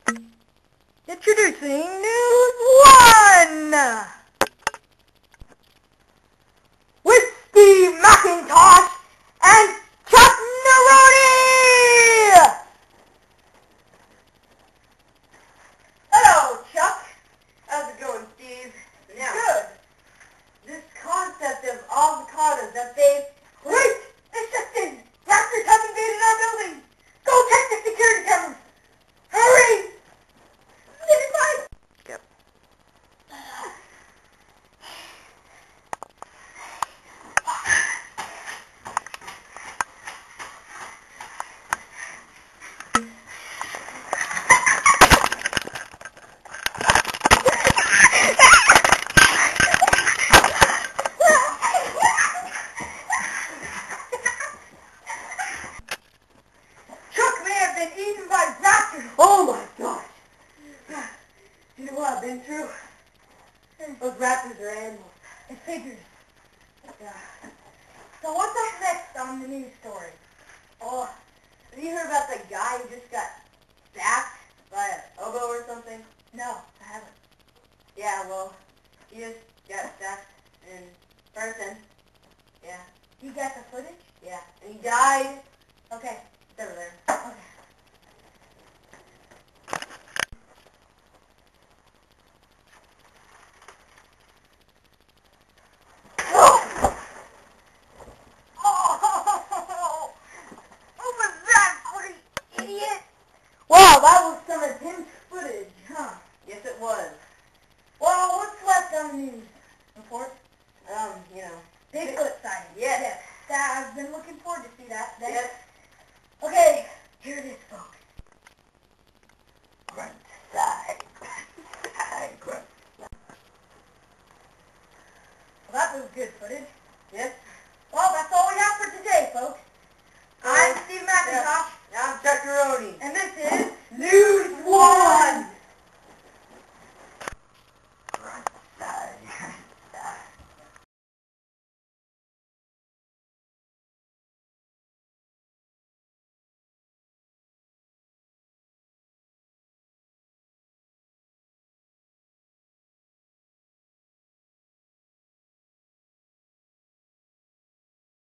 Introducing News 1! With Steve McIntosh and Chuck Neroni! Hello, Chuck. How's it going, Steve? Yeah. Good. This concept of avocados that they... Wait! It's just in! Raptors have invaded our building! Go check the security cameras! Hurry! Yep. Chuck may have been eaten by raptors! Oh my gosh! You know what I've been through? Those raptors are animals. I figured. Yeah. So what's up next on the news story? Oh, have you heard about the guy who just got stabbed by an oboe or something? No, I haven't. Yeah, well, he just got stabbed in person. Yeah. You got the footage? Yeah. And he died. Okay. It's over there. Okay. Wow, that was some intense footage, huh? Yes, it was. Well, what's left on the news report? You know, Bigfoot sighting. Yes. I've been looking forward to see that. Yes. Okay, here it is, folks. Grunt side. Grunt side. Well, that was good footage. Yes.